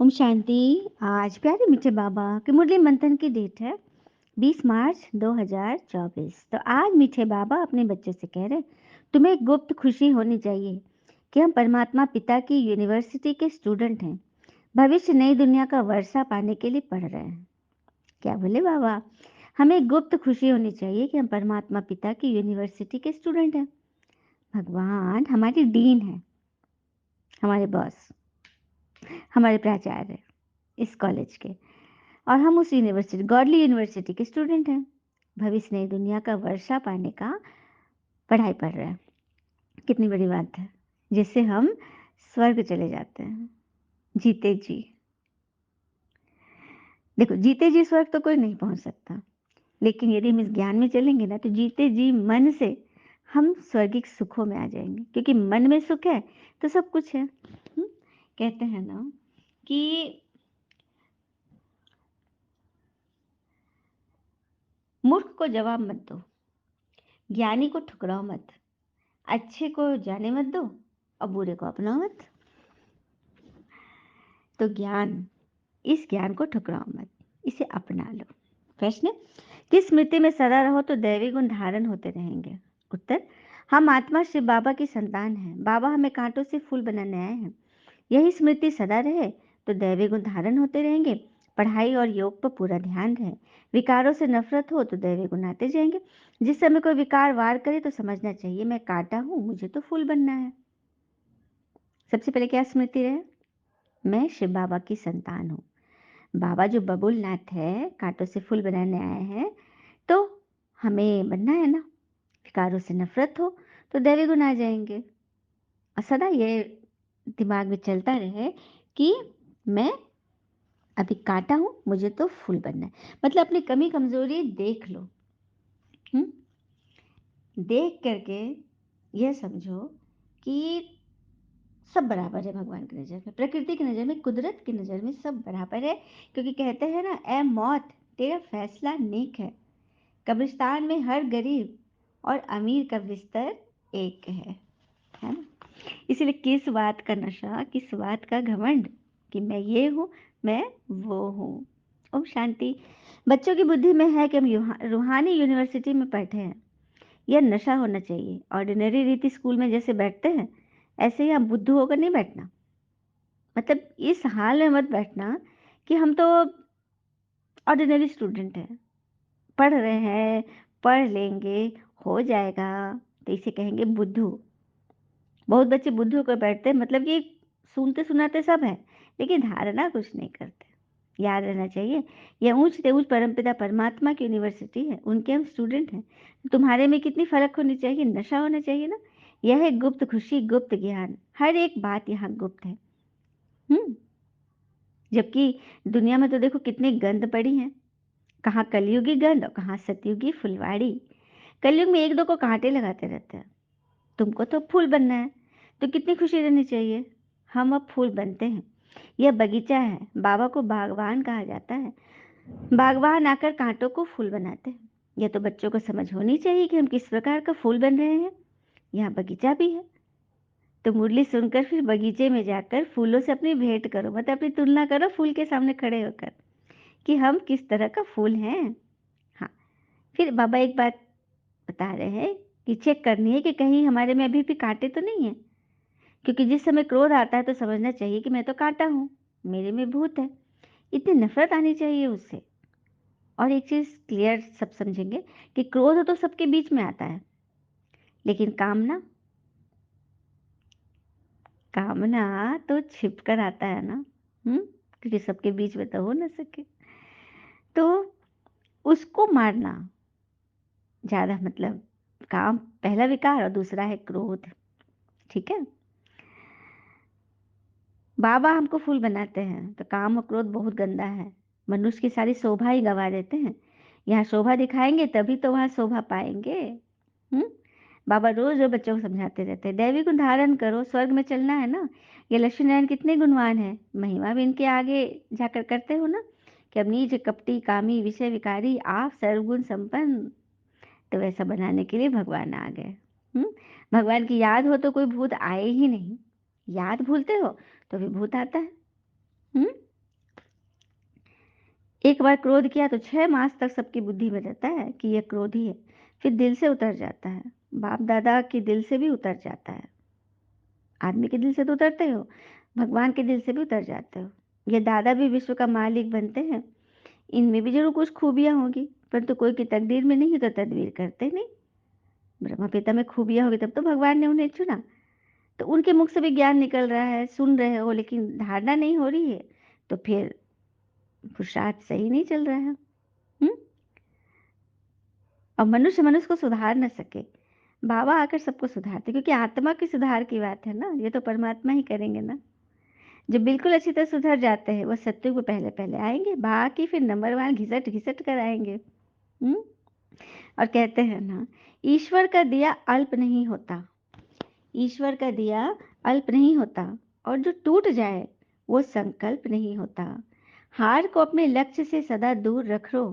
ओम शांति। आज प्यारे मीठे बाबा के मुरली मंथन की डेट है 20 मार्च 2024। तो आज मीठे बाबा अपने बच्चे से कह रहे तुम्हें एक गुप्त खुशी होनी चाहिए कि हम परमात्मा पिता की यूनिवर्सिटी के स्टूडेंट हैं। भविष्य नई दुनिया का वर्षा पाने के लिए पढ़ रहे हैं। क्या बोले बाबा? हमें एक गुप्त खुशी होनी चाहिए कि हम परमात्मा पिता की यूनिवर्सिटी के स्टूडेंट हैं। भगवान हमारी डीन है, हमारे बॉस, हमारे प्राचार्य इस कॉलेज के, और हम उस यूनिवर्सिटी, गॉडली यूनिवर्सिटी के स्टूडेंट हैं। भविष्य नई दुनिया का वर्षा पाने का पढ़ाई पढ़ रहे हैं। कितनी बड़ी बात है, जिससे हम स्वर्ग चले जाते हैं जीते जी। देखो, जीते जी स्वर्ग तो कोई नहीं पहुंच सकता, लेकिन यदि हम इस ज्ञान में चलेंगे ना, तो जीते जी मन से हम स्वर्गिक सुखों में आ जाएंगे, क्योंकि मन में सुख है तो सब कुछ है। कहते हैं ना कि मूर्ख को जवाब मत दो, ज्ञानी को ठुकराओ मत, अच्छे को जाने मत दो और बुरे को अपनाओ मत। तो इस ज्ञान को ठुकराओ मत, इसे अपना लो। प्रश्न: किस स्मृति में सदा रहो तो दैवी गुण धारण होते रहेंगे? उत्तर: हम आत्मा शिव बाबा की संतान हैं। बाबा हमें कांटों से फूल बनाने आए हैं। यही स्मृति सदा रहे तो दैवी गुण धारण होते रहेंगे। पढ़ाई और योग पर पूरा ध्यान रहे। विकारों से नफरत हो तो दैवी गुण आते जाएंगे। जिस समय कोई विकार वार करे तो समझना चाहिए मैं कांटा हूं, मुझे तो फूल बनना है। सबसे पहले क्या स्मृति रहे? मैं शिव बाबा की संतान हूँ। बाबा जो बबुलनाथ है, कांटों से फूल बनाने आए हैं, तो हमें बनना है ना। विकारों से नफरत हो तो दैवी गुण आ जाएंगे। और सदा ये दिमाग में चलता रहे कि मैं अभी कांटा हूं, मुझे तो फूल बनना है। मतलब अपनी कमी कमजोरी देख लो। हम्म देख करके यह समझो कि सब बराबर है भगवान की नज़र में, प्रकृति की नज़र में, कुदरत की नज़र में सब बराबर है। क्योंकि कहते हैं ना, ए मौत तेरा फैसला नेक है, कब्रिस्तान में हर गरीब और अमीर का बिस्तर एक है ना। इसलिए किस बात का नशा, किस बात का घमंड कि मैं ये हूँ, मैं वो हूँ। ओम शांति। बच्चों की बुद्धि में है कि हम रूहानी यूनिवर्सिटी में बैठे हैं। यह नशा होना चाहिए। ऑर्डिनरी रीति स्कूल में जैसे बैठते हैं, ऐसे ही हम बुद्धू होकर नहीं बैठना। मतलब इस हाल में मत बैठना कि हम तो ऑर्डिनरी स्टूडेंट हैं, पढ़ रहे हैं, पढ़ लेंगे, हो जाएगा, तो इसे कहेंगे बुद्धू। बहुत बच्चे बुद्धू होकर बैठते हैं, मतलब कि सुनते सुनाते सब है, लेकिन धारणा कुछ नहीं करते। याद रहना चाहिए, यह ऊंच से ऊंच परमपिता परमात्मा की यूनिवर्सिटी है, उनके हम स्टूडेंट हैं। तुम्हारे में कितनी फर्क होनी चाहिए, नशा होना चाहिए ना। यह है गुप्त खुशी, गुप्त ज्ञान, हर एक बात यहाँ गुप्त है। हम्म जबकि दुनिया में तो देखो कितनी गंद पड़ी है, कहाँ कलयुगी गंद और कहाँ सतयुगी फुलवाड़ी। कलयुग में एक दो को कांटे लगाते रहते हैं, तुमको तो फूल बनना है, तो कितनी खुशी रहनी चाहिए। हम अब फूल बनते हैं। यह बगीचा है, बाबा को बागवान कहा जाता है। बागवान आकर कांटों को फूल बनाते हैं। यह तो बच्चों को समझ होनी चाहिए कि हम किस प्रकार का फूल बन रहे हैं। यहाँ बगीचा भी है, तो मुरली सुनकर फिर बगीचे में जाकर फूलों से अपनी भेंट करो, मतलब अपनी तुलना करो फूल के सामने खड़े होकर कि हम किस तरह का फूल हैं। हाँ, फिर बाबा एक बात बता रहे हैं कि चेक करनी है कि कहीं हमारे में अभी भी कांटे तो नहीं है। क्योंकि जिस समय क्रोध आता है तो समझना चाहिए कि मैं तो कांटा हूँ, मेरे में भूत है। इतनी नफरत आनी चाहिए उससे। और एक चीज क्लियर सब समझेंगे कि क्रोध तो सबके बीच में आता है, लेकिन कामना, कामना तो छिप कर आता है ना। क्योंकि सबके बीच में तो हो ना सके, तो उसको मारना ज्यादा, मतलब काम पहला विकार और दूसरा है क्रोध। ठीक है, बाबा हमको फूल बनाते हैं तो काम और क्रोध बहुत गंदा है, मनुष्य की सारी शोभा ही गवा देते हैं। यहाँ शोभा दिखाएंगे तभी तो वहाँ शोभा पाएंगे। हम्म बाबा रोज रोज बच्चों को समझाते रहते हैं, दैवी गुण धारण करो, स्वर्ग में चलना है ना। ये लक्ष्मी नारायण कितने गुणवान है, महिमा भी इनके आगे जाकर करते हो ना कि अब नीच कपटी कामी विषय विकारी आप सर्वगुण संपन्न। तो वैसा बनाने के लिए भगवान आ गए। हम्म भगवान की याद हो तो कोई भूत आए ही नहीं, याद भूलते हो तो भी भूत आता है। हम्म एक बार क्रोध किया तो 6 मास तक सबकी बुद्धि में रहता है कि ये क्रोधी है, फिर दिल से उतर जाता है। बाप दादा के दिल से भी उतर जाता है। आदमी के दिल से तो उतरते हो, भगवान के दिल से भी उतर जाते हो। ये दादा भी विश्व का मालिक बनते हैं, इनमें भी ज़रूर कुछ खूबियाँ होंगी, परंतु कोई की तकदीर में नहीं तो तदबीर करते नहीं। ब्रह्मा पिता में खूबियाँ होगी तब तो भगवान ने उन्हें चुना। तो उनके मुख से भी ज्ञान निकल रहा है, सुन रहे हो, लेकिन धारणा नहीं हो रही है, तो फिर पुरुषार्थ सही नहीं चल रहा है। हुँ? और मनुष्य मनुष्य को सुधार ना सके, बाबा आकर सबको सुधारते, क्योंकि आत्मा की सुधार की बात है ना, ये तो परमात्मा ही करेंगे ना। जो बिल्कुल अच्छी तरह सुधर जाते हैं, वो सत्युग में पहले-पहले आएँगे, बाकी फिर नंबरवार घिसट-घिसट कर आएँगे। हुँ? और कहते हैं ना, ईश्वर का दिया अल्प नहीं होता, ईश्वर का दिया अल्प नहीं होता, और जो टूट जाए, वो संकल्प नहीं होता। हार को अपने लक्ष्य से सदा दूर रखो,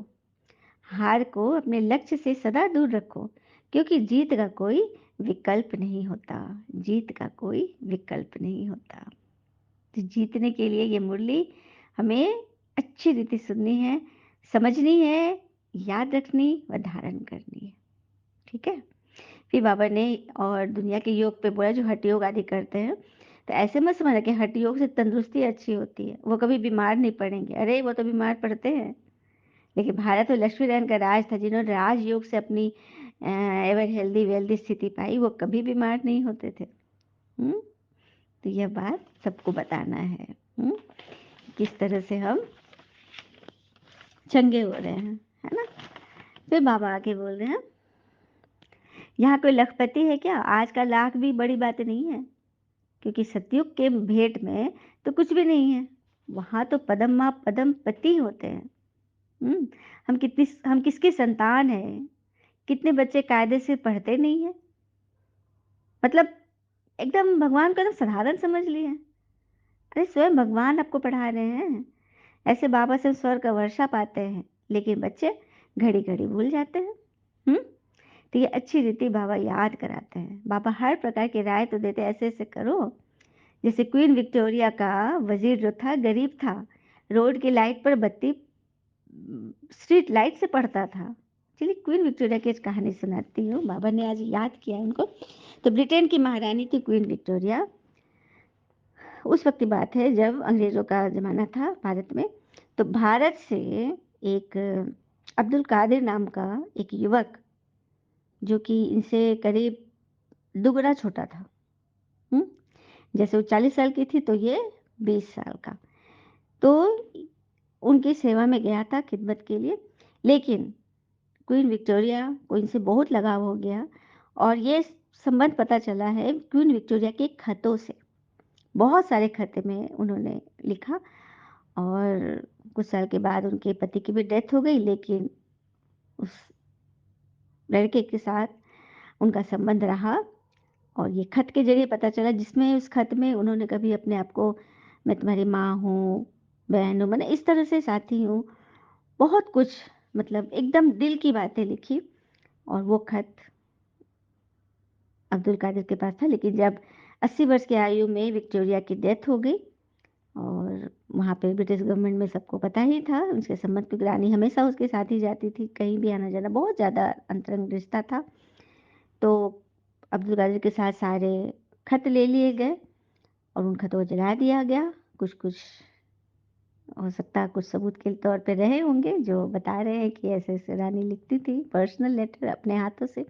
हार को अपने लक्ष्य से सदा दूर रखो, क्योंकि जीत का कोई विकल्प नहीं होता, जीत का कोई विकल्प नहीं होता। तो जीतने के लिए ये मुरली हमें अच्छी रीति सुननी है, समझनी है, याद रखनी व धारण करनी है। ठीक है? फिर बाबा ने और दुनिया के योग पे बोला जो हठ योग आदि करते हैं, तो ऐसे मत समझना कि हठ योग से तंदुरुस्ती अच्छी होती है, वो कभी बीमार नहीं पड़ेंगे। अरे वो तो बीमार पड़ते हैं। लेकिन भारत में लक्ष्मी नारायण का राज था, जिन्होंने राजयोग से अपनी एवर हेल्दी वेल्दी स्थिति पाई, वो कभी बीमार नहीं होते थे। हुँ? तो यह बात सबको बताना है। हुँ? किस तरह से हम चंगे हो रहे हैं, है ना? फिर बाबा आगे बोल रहे हैं, यहाँ कोई लखपति है क्या? आज का लाख भी बड़ी बात नहीं है, क्योंकि सतयुग के भेंट में तो कुछ भी नहीं है। वहाँ तो पदम माँ पदम पति होते हैं। हुँ? हम किसकी संतान हैं? कितने बच्चे कायदे से पढ़ते नहीं हैं? मतलब एकदम भगवान को एकदम साधारण समझ लिए हैं। अरे स्वयं भगवान आपको पढ़ा रहे हैं। ऐसे बाबा से स्वर्ग का वर्षा पाते हैं, लेकिन बच्चे घड़ी-घड़ी भूल जाते हैं। हुँ? तो ये अच्छी रीति बाबा याद कराते हैं। बाबा हर प्रकार की राय तो देते हैं, ऐसे-ऐसे करो। जैसे क्वीन विक्टोरिया का वज़ीर जो था गरीब था, रोड की लाइट पर बत्ती स्ट्रीट लाइट से पढ़ता था। चलिए क्वीन विक्टोरिया की एक कहानी सुनाती हूँ, बाबा ने आज याद किया उनको। तो ब्रिटेन की महारानी थी क्वीन विक्टोरिया। उस वक़्त की बात है जब अंग्रेज़ों का ज़माना था भारत में, तो भारत से एक अब्दुल कादिर नाम का एक युवक, जो कि इनसे करीब दुगना छोटा था। हुँ? जैसे वो 40 साल की थी तो ये 20 साल का। तो उनकी सेवा में गया था खिदमत के लिए, लेकिन क्वीन विक्टोरिया को इनसे बहुत लगाव हो गया, और ये संबंध पता चला है क्वीन विक्टोरिया के खतों से। बहुत सारे खत में उन्होंने लिखा, और कुछ साल के बाद उनके पति की भी डेथ हो गई, लेकिन उस लड़के के साथ उनका संबंध रहा। और ये खत के ज़रिए पता चला, जिसमें उस खत में उन्होंने कभी अपने आप को मैं तुम्हारी माँ हूँ, बहन हूँ, मैंने इस तरह से साथी हूँ, बहुत कुछ, मतलब एकदम दिल की बातें लिखी। और वो खत अब्दुल कादिर के पास था, लेकिन जब 80 वर्ष की आयु में विक्टोरिया की डेथ हो गई, और वहाँ पे ब्रिटिश गवर्नमेंट में सबको पता ही था उसके संबंध, क्योंकि रानी हमेशा उसके साथ ही जाती थी, कहीं भी आना जाना, बहुत ज़्यादा अंतरंग रिश्ता था। तो अब्दुल कादिर के साथ सारे खत ले लिए गए, और उन खतों को जला दिया गया। कुछ-कुछ हो सकता है कुछ सबूत के तौर पे रहे होंगे, जो बता रहे हैं कि ऐसे-ऐसे रानी लिखती थी पर्सनल लेटर अपने हाथों से,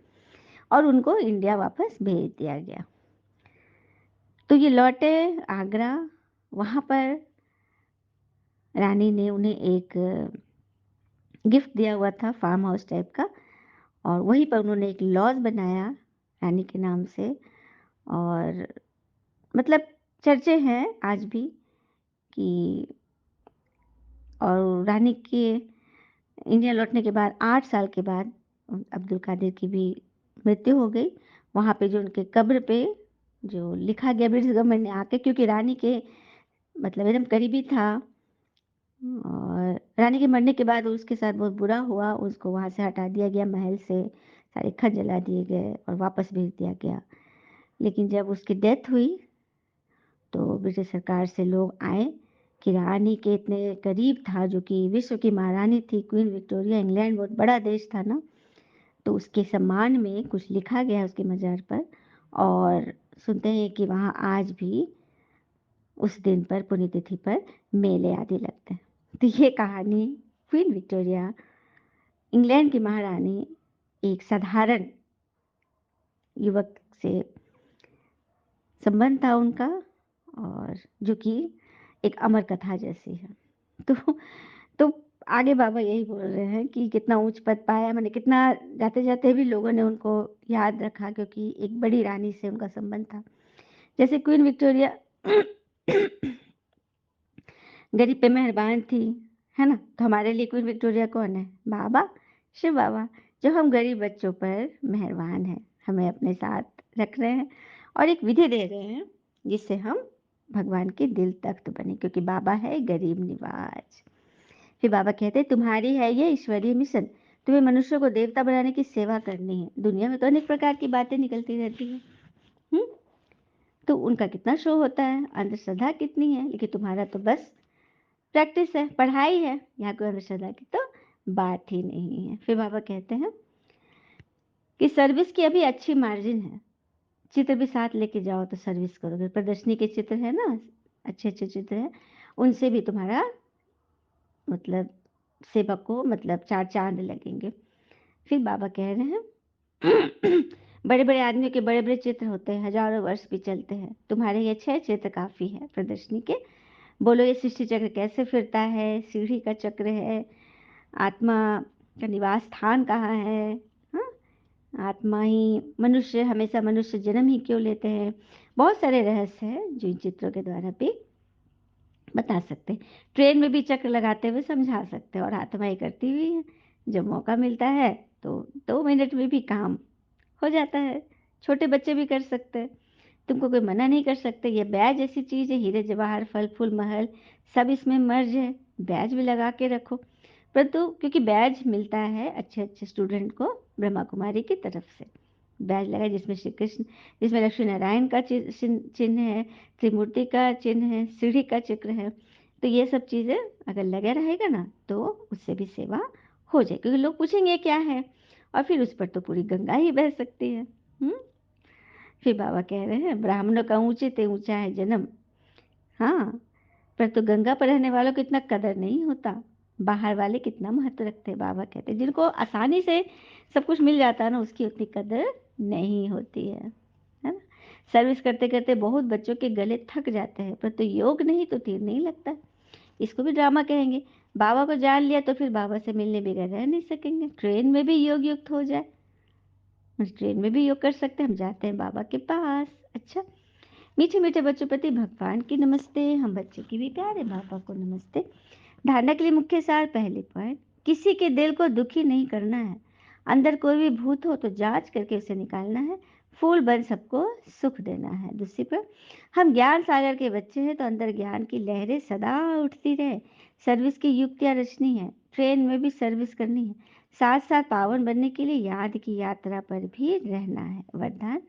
और उनको इंडिया वापस भेज दिया गया। तो ये लौटे आगरा, वहाँ पर रानी ने उन्हें एक गिफ्ट दिया हुआ था फार्म हाउस टाइप का, और वहीं पर उन्होंने एक लॉज बनाया रानी के नाम से। और मतलब चर्चे हैं आज भी कि, और रानी के इंडिया लौटने के बाद 8 साल के बाद अब्दुल कादिर की भी मृत्यु हो गई। वहाँ पे जो उनके कब्र पे जो लिखा गया ब्रिटिश गवर्नमेंट ने आके, क्योंकि रानी के मतलब एकदम करीबी था, और रानी के मरने के बाद उसके साथ बहुत बुरा हुआ, उसको वहाँ से हटा दिया गया महल से, सारे खत जला दिए गए और वापस भेज दिया गया। लेकिन जब उसकी डेथ हुई, तो ब्रिटिश सरकार से लोग आए कि रानी के इतने करीब था, जो कि विश्व की महारानी थी क्वीन विक्टोरिया। इंग्लैंड बहुत बड़ा देश था ना, तो उसके सम्मान में कुछ लिखा गया उसके मज़ार पर। और सुनते हैं कि वहाँ आज भी उस दिन पर, पुण्यतिथि पर, मेले आदि लगते हैं। तो ये कहानी क्वीन विक्टोरिया, इंग्लैंड की महारानी, एक साधारण युवक से संबंध था उनका, और जो कि एक अमर कथा जैसी है। तो तो आगे बाबा यही बोल रहे हैं कि कितना उच्च पद पाया, मैंने कितना जाते जाते भी लोगों ने उनको याद रखा, क्योंकि एक बड़ी रानी से उनका संबंध था। जैसे क्वीन विक्टोरिया गरीब पे मेहरबान थी, है ना? तो हमारे लिए क्वीन विक्टोरिया कौन है? बाबा, शिव बाबा, जो हम गरीब बच्चों पर मेहरबान हैं, हमें अपने साथ रख रहे हैं और एक विधि दे रहे हैं जिससे हम भगवान के दिल तख्त बने, क्योंकि बाबा है गरीब निवाज। फिर बाबा कहते हैं तुम्हारी है ये ईश्वरीय मिशन, तुम्हें मनुष्यों को देवता बनाने की सेवा करनी है। दुनिया में तो अनेक प्रकार की बातें निकलती रहती है, हम्म? तो उनका कितना शो होता है, अंधश्रद्धा कितनी है, लेकिन तुम्हारा तो बस प्रैक्टिस है, पढ़ाई है। यहाँ कोई अंधश्रद्धा की तो बात ही नहीं है। फिर बाबा कहते हैं कि सर्विस की अभी अच्छी मार्जिन है, चित्र भी साथ लेके जाओ तो सर्विस करोगे। प्रदर्शनी के चित्र है ना, अच्छे अच्छे चित्र है, उनसे भी तुम्हारा मतलब सेवक को मतलब चार चांद लगेंगे। फिर बाबा कह रहे हैं बड़े बड़े आदमियों के बड़े बड़े चित्र होते हैं, हजारों वर्ष भी चलते हैं, तुम्हारे ये 6 चित्र काफी है प्रदर्शनी के। बोलो ये सृष्टि चक्र कैसे फिरता है, सीढ़ी का चक्र है, आत्मा का निवास स्थान कहाँ है, हाँ? आत्मा ही मनुष्य, हमेशा मनुष्य जन्म ही क्यों लेते हैं। बहुत सारे रहस्य हैं जो इन चित्रों के द्वारा भी बता सकते हैं। ट्रेन में भी चक्र लगाते हुए समझा सकते हैं, और आत्मा ये करती हुई है। जब मौका मिलता है तो 2 मिनट में भी काम हो जाता है, छोटे बच्चे भी कर सकते हैं, तुमको कोई मना नहीं कर सकते। ये बैज ऐसी चीज़ है, हीरे जवाहर फल फूल महल सब इसमें मर्ज है, बैज भी लगा के रखो। परंतु क्योंकि बैज मिलता है अच्छे अच्छे स्टूडेंट को ब्रह्मा कुमारी की तरफ से, बैज लगा जिसमें श्री कृष्ण, जिसमें लक्ष्मी नारायण का चिन्ह है, त्रिमूर्ति का चिन्ह है, सीढ़ी का चित्र है। तो ये सब चीज़ें अगर लगे रहेगा ना तो उससे भी सेवा हो जाए, क्योंकि लोग पूछेंगे क्या है, और फिर उस पर तो पूरी गंगा ही बह सकती है। हम्म। फिर बाबा कह रहे हैं ब्राह्मणों का ऊंचे ते ऊंचा है जन्म, हाँ, पर तो गंगा पर रहने वालों को इतना कदर नहीं होता, बाहर वाले कितना महत्व रखते हैं। बाबा कहते हैं जिनको आसानी से सब कुछ मिल जाता है ना, उसकी उतनी कदर नहीं होती है ना? सर्विस करते करते बहुत बच्चों के गले थक जाते हैं, पर तो योग नहीं तो तीर नहीं लगता। इसको भी ड्रामा कहेंगे। बाबा को जान लिया तो फिर बाबा से मिलने बगैर रह नहीं सकेंगे। ट्रेन में भी योग युक्त हो जाए, ट्रेन में भी योग कर सकते हैं, हम जाते हैं बाबा के पास। अच्छा, मीठे मीठे बच्चों प्रति भगवान की नमस्ते, हम बच्चे की भी प्यारे बाबा को नमस्ते। धारणा के लिए मुख्य सार, पहले पॉइंट, किसी के दिल को दुखी नहीं करना है। अंदर कोई भी भूत हो तो जांच करके उसे निकालना है, फूल बन सबको सुख देना है। दूसरी पर, हम ज्ञान सागर के बच्चे हैं तो अंदर ज्ञान की लहरें सदा उठती रहे। सर्विस की युक्तियाँ रचनी है, ट्रेन में भी सर्विस करनी है, साथ साथ पावन बनने के लिए याद की यात्रा पर भी रहना है। वरदान,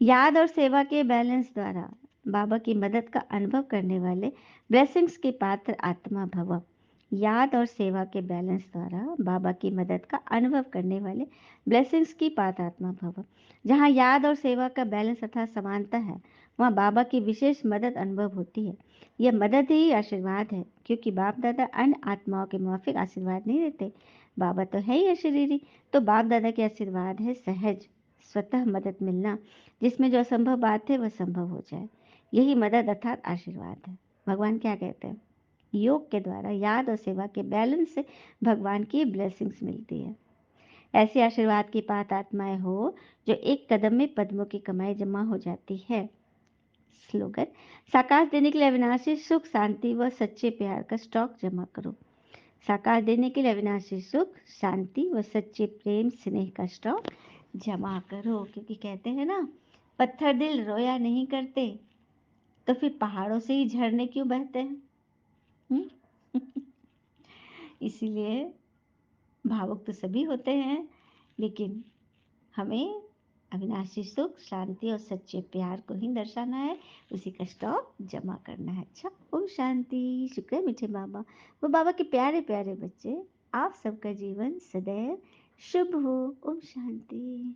याद और सेवा के बैलेंस द्वारा बाबा की मदद का अनुभव करने वाले ब्लेसिंग्स के पात्र आत्मा भव। याद और सेवा के बैलेंस द्वारा बाबा की मदद का अनुभव करने वाले ब्लेसिंग्स की पात्र आत्मा भव। जहाँ याद और सेवा का बैलेंस अर्थात समानता है, वहाँ बाबा की विशेष मदद अनुभव होती है। यह मदद ही आशीर्वाद है, क्योंकि बाप दादा अन्य आत्माओं के माफिक आशीर्वाद नहीं देते। बाबा तो है ही अशरीरी, तो बाप दादा के आशीर्वाद है सहज स्वतः मदद मिलना, जिसमें जो असंभव बात है वह संभव हो जाए। यही मदद अर्थात आशीर्वाद है। भगवान क्या कहते हैं, योग के द्वारा याद और सेवा के बैलेंस से भगवान की ब्लेसिंग्स मिलती है। ऐसी आशीर्वाद की पात्र आत्माएं हो जो एक कदम में पद्मों की कमाई जमा हो जाती है। स्लोगन, साकार देने के लिए अविनाशी सुख शांति व सच्चे प्यार का स्टॉक जमा करो। साकार देने के लिए अविनाशी सुख शांति व सच्चे प्रेम स्नेह का स्टॉक जमा करो। क्योंकि कहते हैं ना, पत्थर दिल रोया नहीं करते, तो फिर पहाड़ों से ही झरने क्यों बहते हैं? इसीलिए भावुक तो सभी होते हैं, लेकिन हमें अविनाशी सुख, शांति और सच्चे प्यार को ही दर्शाना है, उसी का स्टॉक जमा करना है। अच्छा, ओम शांति। शुक्र है मीठे बाबा, वो बाबा के प्यारे प्यारे बच्चे, आप सबका जीवन सदैव शुभ हो। ओम शांति।